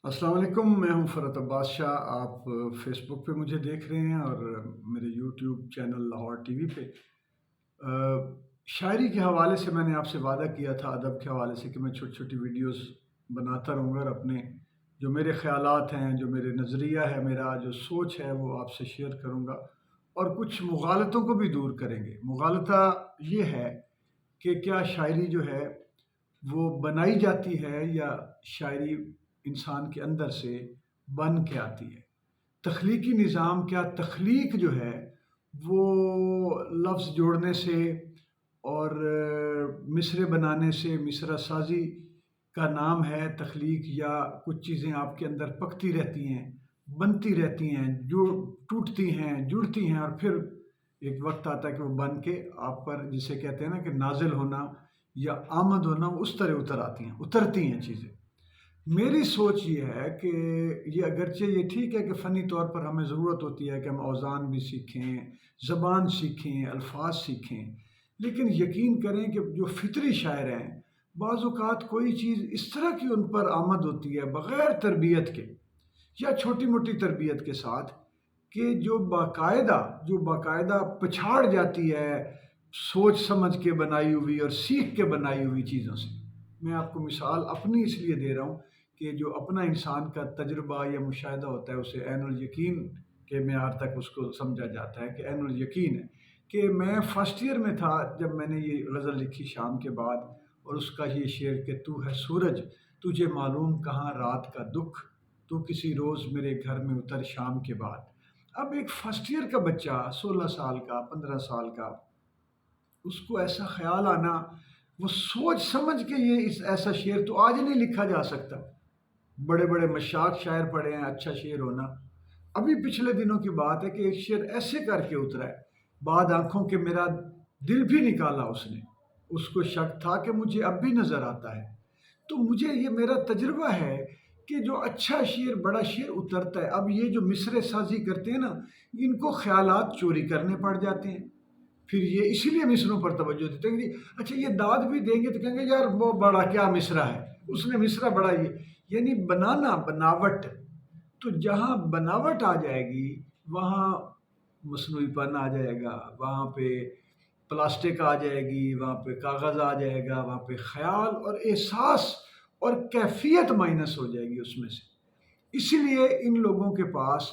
السلام علیکم، میں ہوں فرت عباس شاہ۔ آپ فیس بک پہ مجھے دیکھ رہے ہیں اور میرے YouTube channel Lahore T V پہ۔ آ، شاعری کے حوالے سے میں نے آپ سے وعدہ کیا تھا، ادب کے حوالے سے، کہ میں چھوٹی چھوٹی ویڈیوز بناتا رہوں گا اور اپنے جو میرے خیالات ہیں، جو میرے نظریہ ہے، میرا جو سوچ ہے، وہ آپ سے شیئر کروں گا اور کچھ مغالطوں کو بھی دور کریں گے۔ مغالطہ یہ ہے کہ کیا شاعری جو ہے وہ بنائی جاتی ہے یا شاعری انسان کے اندر سے بن کے آتی ہے۔ تخلیقی نظام، کیا تخلیق جو ہے وہ لفظ جوڑنے سے اور مصرے بنانے سے، مصرع سازی کا نام ہے تخلیق، یا کچھ چیزیں آپ کے اندر پکتی رہتی ہیں، بنتی رہتی ہیں، جو ٹوٹتی ہیں، جڑتی ہیں، اور پھر ایک وقت آتا ہے کہ وہ بن کے آپ پر، جسے کہتے ہیں نا کہ نازل ہونا یا آمد ہونا، وہ اس طرح اتر آتی ہیں، اترتی ہیں چیزیں۔ میری سوچ یہ ہے کہ یہ اگرچہ یہ ٹھیک ہے کہ فنی طور پر ہمیں ضرورت ہوتی ہے کہ ہم اوزان بھی سیکھیں، زبان سیکھیں، الفاظ سیکھیں، لیکن یقین کریں کہ جو فطری شاعر ہیں، بعض اوقات کوئی چیز اس طرح کی ان پر آمد ہوتی ہے بغیر تربیت کے یا چھوٹی موٹی تربیت کے ساتھ، کہ جو باقاعدہ پچھاڑ جاتی ہے سوچ سمجھ کے بنائی ہوئی اور سیکھ کے بنائی ہوئی چیزوں سے۔ میں آپ کو مثال اپنی اس لیے دے رہا ہوں کہ جو اپنا انسان کا تجربہ یا مشاہدہ ہوتا ہے، اسے عین الیقین کے معیار تک اس کو سمجھا جاتا ہے کہ عین الیقین ہے۔ کہ میں فرسٹ ایئر میں تھا جب میں نے یہ غزل لکھی شام کے بعد، اور اس کا یہ شعر کہ تو ہے سورج، تجھے معلوم کہاں رات کا دکھ، تو کسی روز میرے گھر میں اتر شام کے بعد۔ اب ایک فرسٹ ایئر کا بچہ، 16 سال کا، 15 سال کا، اس کو ایسا خیال آنا، وہ سوچ سمجھ کے یہ ایسا شعر تو آج نہیں لکھا جا سکتا۔ بڑے بڑے مشاق شاعر پڑے ہیں، اچھا شعر ہونا۔ ابھی پچھلے دنوں کی بات ہے کہ ایک شعر ایسے کر کے اترا ہے، بعد آنکھوں کے میرا دل بھی نکالا اس نے، اس کو شک تھا کہ مجھے اب بھی نظر آتا ہے۔ تو مجھے یہ میرا تجربہ ہے کہ جو اچھا شعر، بڑا شعر اترتا ہے۔ اب یہ جو مصرع سازی کرتے ہیں نا، ان کو خیالات چوری کرنے پڑ جاتے ہیں، پھر یہ اسی لیے مصروں پر توجہ دیتے ہیں کہ اچھا یہ داد بھی دیں گے تو کہیں گے یار وہ بڑا کیا مصرع ہے، اس نے مصرع بڑا، یہ یعنی بنانا، بناوٹ۔ تو جہاں بناوٹ آ جائے گی وہاں مصنوعی پن آ جائے گا، وہاں پہ پلاسٹک آ جائے گی، وہاں پہ کاغذ آ جائے گا، وہاں پہ خیال اور احساس اور کیفیت مائنس ہو جائے گی اس میں سے۔ اسی لیے ان لوگوں کے پاس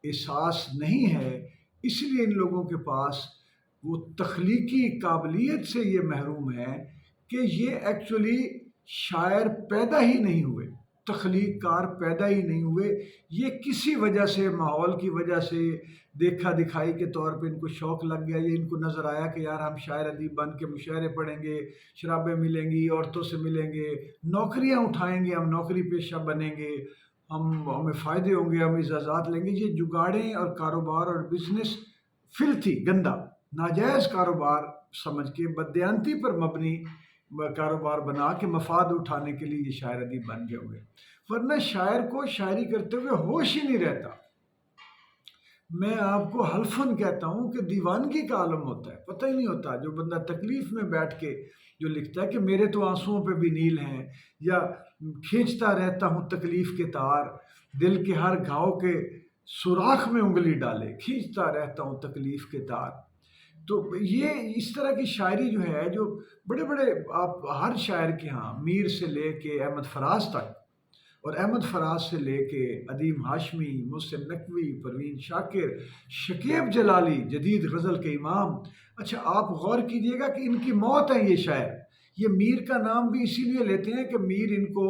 احساس نہیں ہے، اس لیے ان لوگوں کے پاس وہ تخلیقی قابلیت سے یہ محروم ہے کہ یہ ایکچولی شاعر پیدا ہی نہیں ہوئے، تخلیق کار پیدا ہی نہیں ہوئے۔ یہ کسی وجہ سے، ماحول کی وجہ سے، دیکھا دکھائی کے طور پہ ان کو شوق لگ گیا، یہ ان کو نظر آیا کہ یار ہم شاعر ادیب بن کے مشاعرے پڑھیں گے، شرابیں ملیں گی، عورتوں سے ملیں گے، نوکریاں اٹھائیں گے، ہم نوکری پیشہ بنیں گے، ہمیں فائدے ہوں گے، ہم اعزازات لیں گے۔ یہ جگاڑیں اور کاروبار اور بزنس فلتھی، گندا، ناجائز کاروبار سمجھ کے، بددیانتی پر مبنی کاروبار بنا کے مفاد اٹھانے کے لیے یہ شاعر ادیب بن گئے ہوئے، ورنہ شاعر کو شاعری کرتے ہوئے ہوش ہی نہیں رہتا۔ میں آپ کو حلفاً کہتا ہوں کہ دیوانگی کا عالم ہوتا ہے، پتہ ہی نہیں ہوتا۔ جو بندہ تکلیف میں بیٹھ کے جو لکھتا ہے کہ میرے تو آنسوؤں پہ بھی نیل ہیں، یا کھینچتا رہتا ہوں تکلیف کے تار، دل کے ہر گھاؤ کے سوراخ میں انگلی ڈالے، کھینچتا رہتا ہوں تکلیف کے تار۔ تو یہ اس طرح کی شاعری جو ہے، جو بڑے بڑے، آپ ہر شاعر کے ہاں، میر سے لے کے احمد فراز تک، اور احمد فراز سے لے کے ادیم ہاشمی، محسن نقوی، پروین شاکر، شکیب جلالی، جدید غزل کے امام۔ اچھا آپ غور کیجئے گا کہ ان کی موت ہے یہ شاعر۔ یہ میر کا نام بھی اسی لیے لیتے ہیں کہ میر ان کو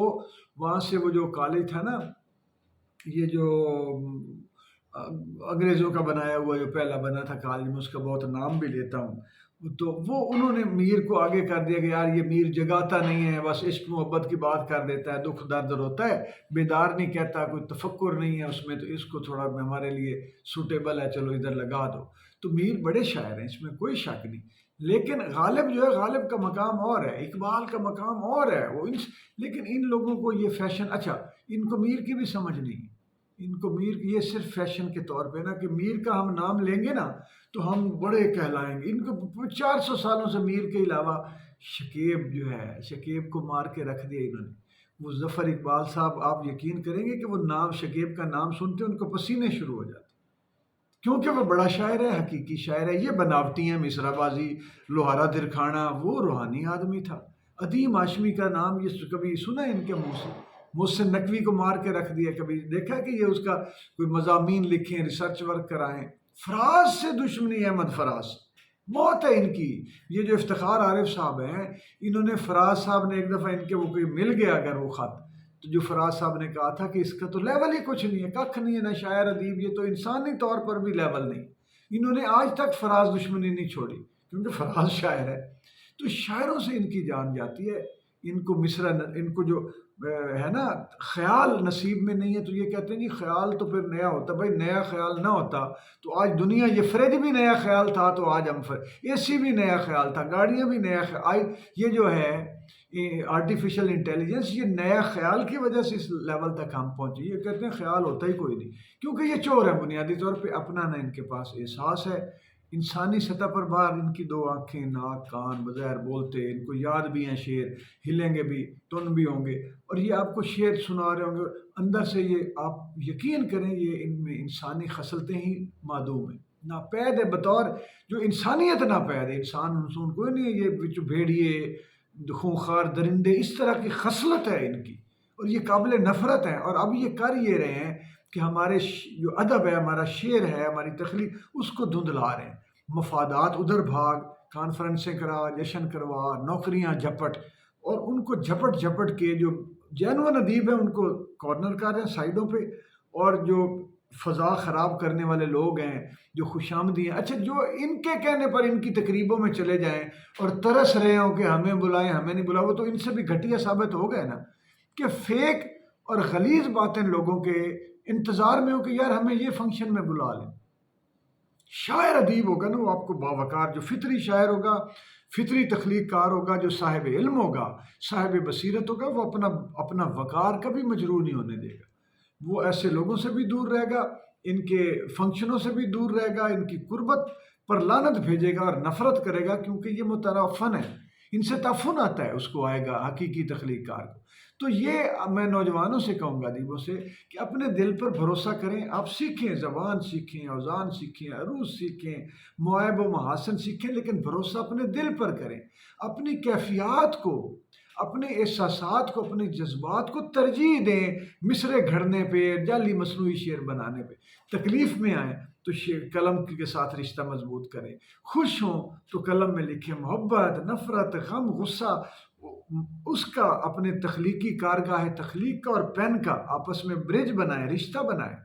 وہاں سے، وہ جو کالج تھا نا، یہ جو انگریزوں کا بنایا ہوا جو پہلا بنا تھا کالج میں، اس کا بہت نام بھی لیتا ہوں، تو وہ انہوں نے میر کو آگے کر دیا کہ یار یہ میر جگاتا نہیں ہے، بس عشق محبت کی بات کر دیتا ہے، دکھ درد روتا ہے، بیدار نہیں کہتا، کوئی تفکر نہیں ہے اس میں، تو اس کو تھوڑا ہمارے لیے سوٹیبل ہے، چلو ادھر لگا دو۔ تو میر بڑے شاعر ہیں، اس میں کوئی شک نہیں، لیکن غالب جو ہے، غالب کا مقام اور ہے، اقبال کا مقام اور ہے، لیکن ان لوگوں کو یہ فیشن، اچھا ان کو میر کی بھی سمجھ نہیں، ان کو میر کی یہ صرف فیشن کے طور پہ نا، کہ میر کا ہم نام لیں گے نا تو ہم بڑے کہلائیں گے۔ ان کو 400 سالوں سے میر کے علاوہ، شکیب جو ہے، شکیب کو مار کے رکھ دیا انہوں نے، وہ ظفر اقبال صاحب، آپ یقین کریں گے کہ وہ نام شکیب کا نام سنتے ان کو پسینے شروع ہو جاتے، کیونکہ وہ بڑا شاعر ہے، حقیقی شاعر ہے۔ یہ بناوٹی ہیں، مصرع بازی، لوہارا درکھانا، وہ روحانی آدمی تھا۔ عدیم ہاشمی کا نام یہ کبھی سنا ہے ان کے منہ سے؟ محسن نقوی کو مار کے رکھ دیا، کبھی دیکھا کہ یہ اس کا کوئی مضامین لکھیں، ریسرچ ورک کرائیں؟ فراز سے دشمنی، احمد فراز موت ہے ان کی۔ یہ جو افتخار عارف صاحب ہیں، انہوں نے فراز صاحب نے ایک دفعہ ان کے وہ کوئی مل گیا اگر وہ خط، تو جو فراز صاحب نے کہا تھا کہ اس کا تو لیول ہی کچھ نہیں ہے، ککھ نہیں ہے، نہ شاعر ادیب، یہ تو انسانی طور پر بھی لیول نہیں۔ انہوں نے آج تک فراز دشمنی نہیں چھوڑی، کیونکہ فراز شاعر ہے۔ تو شاعروں سے ان کی جان جاتی ہے۔ ان کو مصرع، ان کو جو ہے نا خیال نصیب میں نہیں ہے، تو یہ کہتے ہیں جی خیال تو پھر نیا ہوتا۔ بھائی نیا خیال نہ ہوتا تو آج دنیا، یہ فریج بھی نیا خیال تھا تو آج ہم اے سی بھی نیا خیال تھا، گاڑیاں بھی نیا خیال آج یہ جو ہے آرٹیفیشل انٹیلیجنس، یہ نیا خیال کی وجہ سے اس لیول تک ہم پہنچے۔ یہ کہتے ہیں خیال ہوتا ہی کوئی نہیں، کیونکہ یہ چور ہے بنیادی طور پہ، اپنا نہ ان کے پاس احساس ہے۔ انسانی سطح پر باہر ان کی دو آنکھیں، ناک، کان، بظاہر بولتے، ان کو یاد بھی ہیں شعر، ہلیں گے بھی، تن بھی ہوں گے، اور یہ آپ کو شعر سنا رہے ہوں گے، اندر سے یہ آپ یقین کریں یہ ان میں انسانی خصلتیں ہی معدوم ہیں، ناپید ہے بطور جو انسانیت ناپید ہے۔ انسان انسان کوئی نہیں ہے، یہ بچ بھیڑیے، خونخوار درندے، اس طرح کی خصلت ہے ان کی، اور یہ قابل نفرت ہے۔ اور اب یہ کر یہ رہے ہیں کہ ہمارے جو ادب ہے، ہمارا شعر ہے، ہماری تخلیق، اس کو دھندلا رہے ہیں۔ مفادات ادھر بھاگ، کانفرنسیں کرا، جشن کروا، نوکریاں جھپٹ، اور ان کو جھپٹ جھپٹ کے جو جینون ادیب ہیں ان کو کارنر کر رہے ہیں سائڈوں پہ، اور جو فضا خراب کرنے والے لوگ ہیں، جو خوش آمدی ہیں، اچھا جو ان کے کہنے پر ان کی تقریبوں میں چلے جائیں اور ترس رہے ہوں کہ ہمیں بلائیں، ہمیں نہیں بلاؤ، تو ان سے بھی گھٹیا ثابت ہو گئے نا، کہ فیک اور غلیظ باتیں لوگوں کے انتظار میں ہو کہ یار ہمیں یہ فنکشن میں بلا لیں۔ شاعر ادیب ہوگا نا، وہ آپ کو باوقار، جو فطری شاعر ہوگا، فطری تخلیق کار ہوگا، جو صاحب علم ہوگا، صاحب بصیرت ہوگا، وہ اپنا وقار کبھی مجروح نہیں ہونے دے گا۔ وہ ایسے لوگوں سے بھی دور رہے گا، ان کے فنکشنوں سے بھی دور رہے گا، ان کی قربت پر لعنت بھیجے گا اور نفرت کرے گا، کیونکہ یہ مترفن ہے، ان سے تعفن آتا ہے، اس کو آئے گا حقیقی تخلیق کار کو۔ تو یہ میں نوجوانوں سے کہوں گا، ادیبوں سے، کہ اپنے دل پر بھروسہ کریں، آپ سیکھیں، زبان سیکھیں، اوزان سیکھیں، عروض سیکھیں، مواہب و محاسن سیکھیں، لیکن بھروسہ اپنے دل پر کریں، اپنی کیفیات کو، اپنے احساسات کو، اپنے جذبات کو ترجیح دیں مصرے گھڑنے پہ، جعلی مصنوعی شعر بنانے پہ۔ تکلیف میں آئیں تو قلم کے ساتھ رشتہ مضبوط کریں، خوش ہوں تو قلم میں لکھیں، محبت، نفرت، غم، غصہ، اس کا اپنے تخلیقی کارگاہ تخلیق کا اور پین کا آپس میں برج بنائیں، رشتہ بنائیں،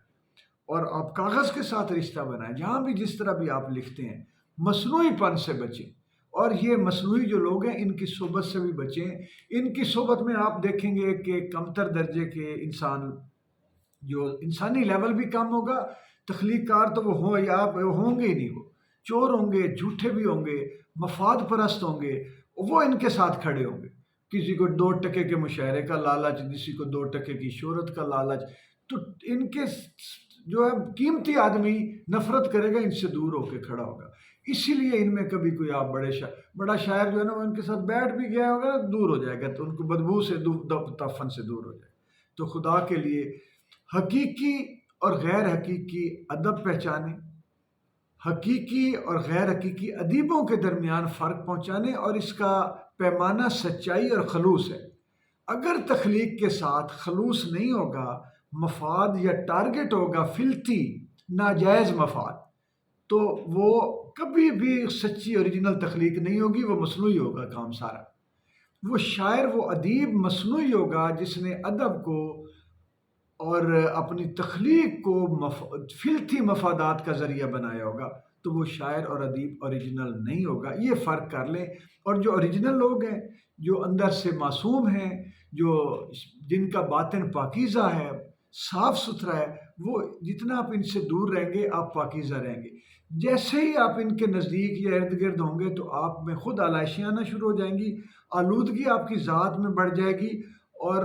اور آپ کاغذ کے ساتھ رشتہ بنائیں، جہاں بھی جس طرح بھی آپ لکھتے ہیں، مصنوعی پن سے بچیں۔ اور یہ مصنوعی جو لوگ ہیں ان کی صحبت سے بھی بچیں۔ ان کی صحبت میں آپ دیکھیں گے کہ کمتر درجے کے انسان، جو انسانی لیول بھی کم ہوگا، تخلیق کار تو وہ ہوں یا آپ ہوں گے ہی نہیں، وہ چور ہوں گے، جھوٹے بھی ہوں گے، مفاد پرست ہوں گے، وہ ان کے ساتھ کھڑے ہوں گے۔ کسی کو 2 ٹکے کے مشاعرے کا لالچ، کسی کو 2 ٹکے کی شہرت کا لالچ، تو ان کے جو ہے قیمتی آدمی نفرت کرے گا، ان سے دور ہو کے کھڑا ہوگا۔ اسی لیے ان میں کبھی کوئی آپ بڑا شاعر جو ہے نا، وہ ان کے ساتھ بیٹھ بھی گیا ہوگا، دور ہو جائے گا، تو ان کو بدبو سے، تفن سے دور ہو جائے گا۔ تو خدا کے لیے حقیقی اور غیر حقیقی ادب پہچانیں، حقیقی اور غیر حقیقی ادیبوں کے درمیان فرق پہنچانے، اور اس کا پیمانہ سچائی اور خلوص ہے۔ اگر تخلیق کے ساتھ خلوص نہیں ہوگا، مفاد یا ٹارگٹ ہوگا فلتی، ناجائز مفاد، تو وہ کبھی بھی سچی اوریجنل تخلیق نہیں ہوگی، وہ مصنوعی ہوگا کام سارا۔ وہ شاعر، وہ ادیب مصنوعی ہوگا جس نے ادب کو اور اپنی تخلیق کو فلتی مفادات کا ذریعہ بنایا ہوگا، تو وہ شاعر اور ادیب اوریجنل نہیں ہوگا۔ یہ فرق کر لیں۔ اور جو اوریجنل لوگ ہیں، جو اندر سے معصوم ہیں، جن کا باطن پاکیزہ ہے، صاف ستھرا ہے، وہ جتنا آپ ان سے دور رہیں گے، آپ پاکیزہ رہیں گے۔ جیسے ہی آپ ان کے نزدیک یا ارد گرد ہوں گے تو آپ میں خود آلائشیاں آنا شروع ہو جائیں گی، آلودگی آپ کی ذات میں بڑھ جائے گی، اور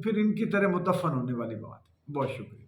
پھر ان کی طرح متفن ہونے والی بات۔ بہت شکریہ۔